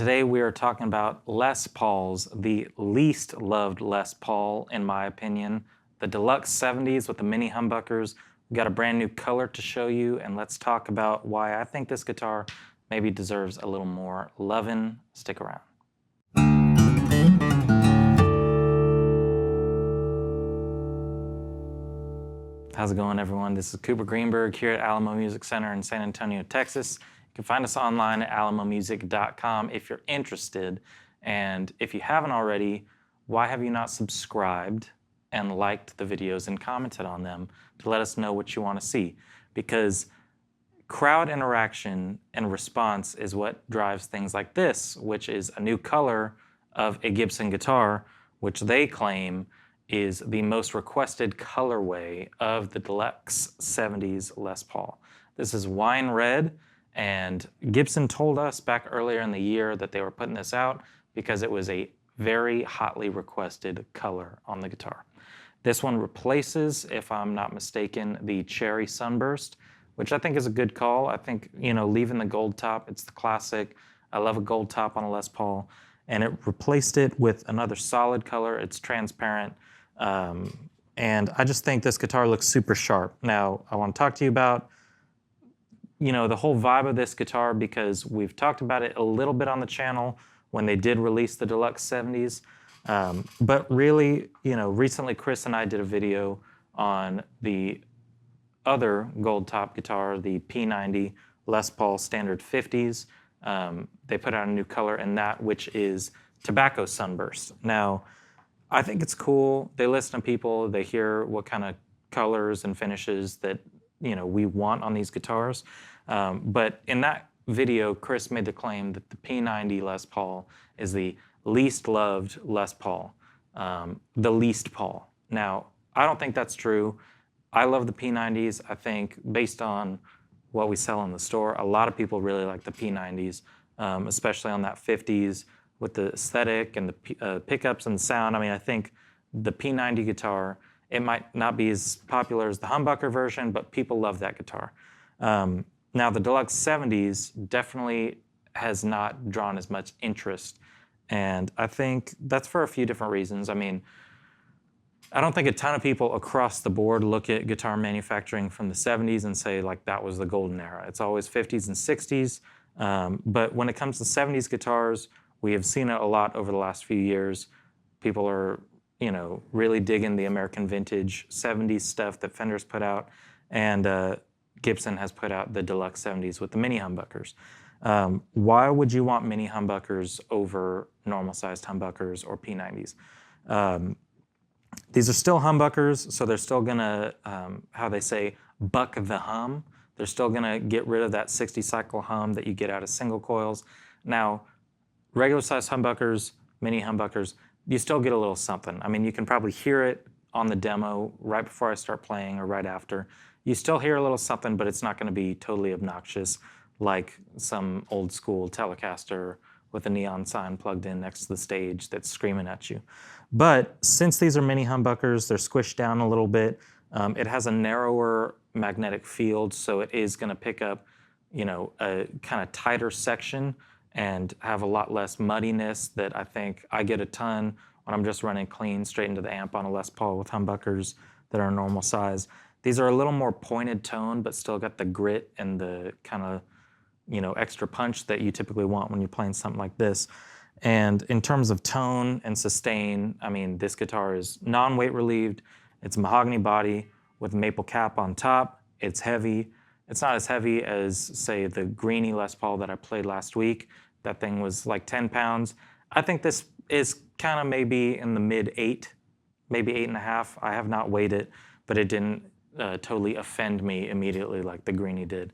Today we are talking about Les Pauls, the least loved Les Paul in my opinion. The Deluxe 70s with the mini humbuckers. We've got a brand new color to show you, and let's talk about why I think this guitar maybe deserves a little more lovin'. Stick around. How's it going, everyone? This is Cooper Greenberg here at Alamo Music Center in San Antonio, Texas. You can find us online at alamomusic.com if you're interested. And if you haven't already, why have you not subscribed and liked the videos and commented on them to let us know what you want to see? Because crowd interaction and response is what drives things like this, which is a new color of a Gibson guitar, which they claim is the most requested colorway of the Deluxe 70s Les Paul. This is wine red, and Gibson told us back earlier in the year that they were putting this out because it was a very hotly requested color on the guitar. This one replaces, if I'm not mistaken, the Cherry Sunburst, which I think is a good call. I think, leaving the gold top, it's the classic. I love a gold top on a Les Paul. And it replaced it with another solid color. It's transparent. And I just think this guitar looks super sharp. Now, I want to talk to you about the whole vibe of this guitar, because we've talked about it a little bit on the channel when they did release the Deluxe 70s. But really, recently Chris and I did a video on the other gold top guitar, the P90 Les Paul Standard 50s. They put out a new color in that, which is Tobacco Sunburst. Now, I think it's cool. They listen to people, they hear what kind of colors and finishes that we want on these guitars. But in that video, Chris made the claim that the P90 Les Paul is the least loved Les Paul, the least Paul. Now, I don't think that's true. I love the P90s. I think based on what we sell in the store, a lot of people really like the P90s, especially on that 50s with the aesthetic and the pickups and the sound. I mean, I think the P90 guitar, it might not be as popular as the humbucker version, but people love that guitar. Now, the Deluxe 70s definitely has not drawn as much interest, and I think that's for a few different reasons. I mean, I don't think a ton of people across the board look at guitar manufacturing from the 70s and say, like, that was the golden era. It's always 50s and 60s, but when it comes to 70s guitars, we have seen it a lot over the last few years. People are really digging the American vintage 70s stuff that Fender's put out, and Gibson has put out the Deluxe 70s with the mini humbuckers. Why would you want mini humbuckers over normal sized humbuckers or P90s? These are still humbuckers, so they're still gonna, how they say, buck the hum. They're still gonna get rid of that 60 cycle hum that you get out of single coils. Now, regular sized humbuckers, mini humbuckers, you still get a little something. I mean, you can probably hear it on the demo right before I start playing or right after. You still hear a little something, but it's not going to be totally obnoxious like some old school Telecaster with a neon sign plugged in next to the stage that's screaming at you. But since these are mini humbuckers, they're squished down a little bit. It has a narrower magnetic field, so it is going to pick up, a kind of tighter section and have a lot less muddiness that I think I get a ton when I'm just running clean straight into the amp on a Les Paul with humbuckers that are normal size. These are a little more pointed tone, but still got the grit and the kind of, extra punch that you typically want when you're playing something like this. And in terms of tone and sustain, I mean, this guitar is non-weight relieved. It's a mahogany body with a maple cap on top. It's heavy. It's not as heavy as, say, the greeny Les Paul that I played last week. That thing was like 10 pounds. I think this is kind of maybe in the mid-8, maybe 8.5. I have not weighed it, but it didn't totally offend me immediately like the greeny did.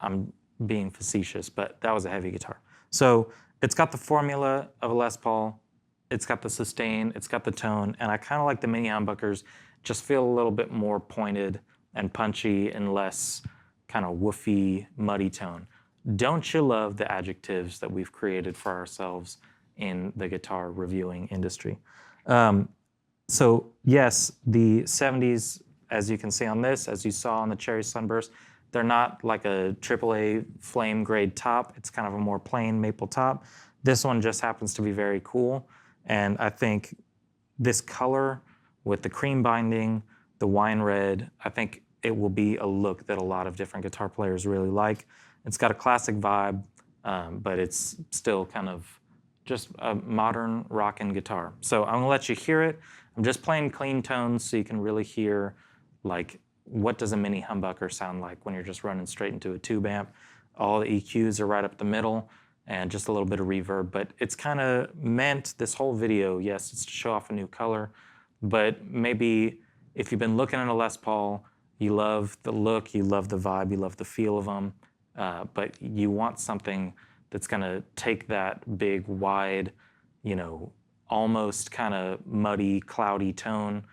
I'm being facetious, but that was a heavy guitar. So it's got the formula of a Les Paul. It's got the sustain. It's got the tone. And I kind of like the mini humbuckers. Just feel a little bit more pointed and punchy and less kind of woofy, muddy tone. Don't you love the adjectives that we've created for ourselves in the guitar reviewing industry? So yes, the 70s, as you can see on this, as you saw on the Cherry Sunburst, they're not like a AAA flame grade top. It's kind of a more plain maple top. This one just happens to be very cool, and I think this color with the cream binding, the wine red, I think it will be a look that a lot of different guitar players really like. It's got a classic vibe, but it's still kind of just a modern rockin' guitar. So I'm gonna let you hear it. I'm just playing clean tones so you can really hear like what does a mini humbucker sound like when you're just running straight into a tube amp. All the EQs are right up the middle and just a little bit of reverb, but it's kind of meant, this whole video, yes, it's to show off a new color, but maybe if you've been looking at a Les Paul, you love the look, you love the vibe, you love the feel of them, but you want something that's gonna take that big, wide, you know, almost kind of muddy, cloudy tone,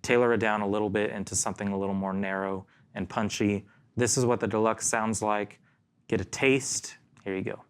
tailor it down a little bit into something a little more narrow and punchy. This is what the Deluxe sounds like. Get a taste. Here you go.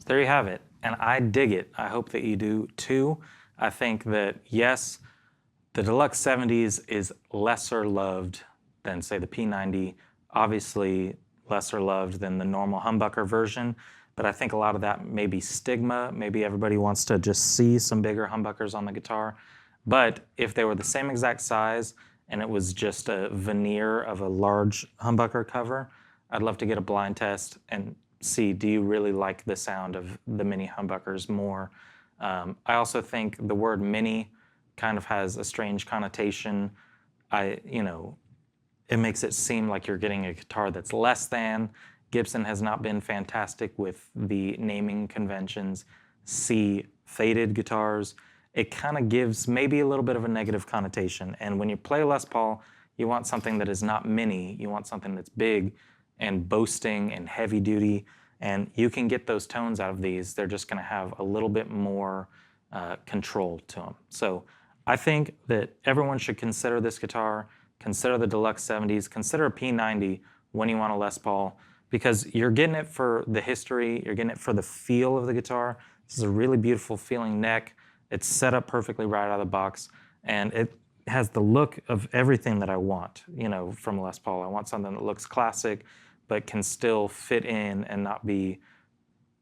There you have it, and I dig it. I hope that you do too. I think that, yes, the Deluxe 70's is lesser loved than, say, the P90, obviously lesser loved than the normal humbucker version, but I think a lot of that may be stigma. Maybe everybody wants to just see some bigger humbuckers on the guitar. But if they were the same exact size and it was just a veneer of a large humbucker cover, I'd love to get a blind test and see, do you really like the sound of the mini humbuckers more? I also think the word mini kind of has a strange connotation. It makes it seem like you're getting a guitar that's less than. Gibson has not been fantastic with the naming conventions. See faded guitars. It kind of gives maybe a little bit of a negative connotation. And when you play Les Paul, you want something that is not mini. You want something that's big and boasting and heavy duty, and you can get those tones out of these. They're just gonna have a little bit more control to them. So I think that everyone should consider this guitar, consider the Deluxe 70's, consider a P90 when you want a Les Paul, because you're getting it for the history, you're getting it for the feel of the guitar. This is a really beautiful feeling neck. It's set up perfectly right out of the box, and it has the look of everything that I want, from a Les Paul. I want something that looks classic, but can still fit in and not be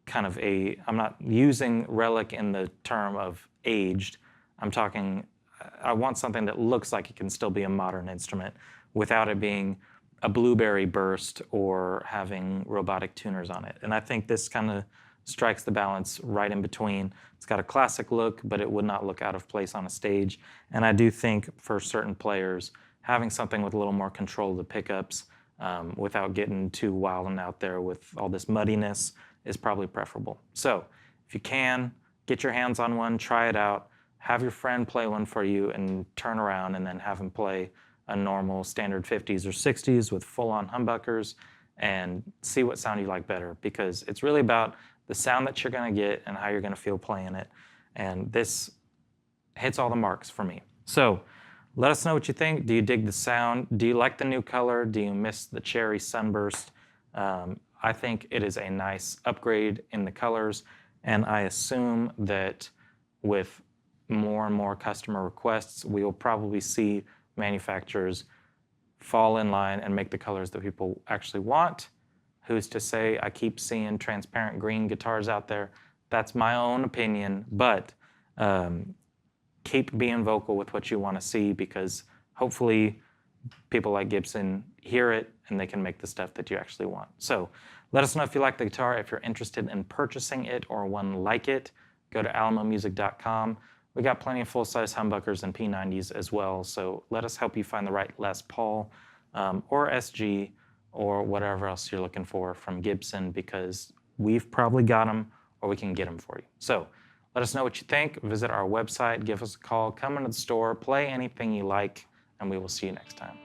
kind of I'm not using relic in the term of aged. I'm talking, I want something that looks like it can still be a modern instrument without it being a blueberry burst or having robotic tuners on it. And I think this kind of strikes the balance right in between. It's got a classic look, but it would not look out of place on a stage. And I do think for certain players, having something with a little more control of the pickups without getting too wild and out there with all this muddiness is probably preferable. So if you can, get your hands on one, try it out, have your friend play one for you and turn around and then have him play a normal standard 50s or 60s with full-on humbuckers and see what sound you like better, because it's really about the sound that you're going to get and how you're going to feel playing it. And this hits all the marks for me. So let us know what you think. Do you dig the sound? Do you like the new color? Do you miss the cherry sunburst? I think it is a nice upgrade in the colors, and I assume that with more and more customer requests, we will probably see manufacturers fall in line and make the colors that people actually want. Who's to say? I keep seeing transparent green guitars out there. That's my own opinion, but keep being vocal with what you want to see, because hopefully people like Gibson hear it and they can make the stuff that you actually want. So let us know if you like the guitar. If you're interested in purchasing it or one like it, go to alamomusic.com. We got plenty of full-size humbuckers and P90s as well, so let us help you find the right Les Paul or SG or whatever else you're looking for from Gibson, because we've probably got them or we can get them for you. So let us know what you think. Visit our website, give us a call, come into the store, play anything you like, and we will see you next time.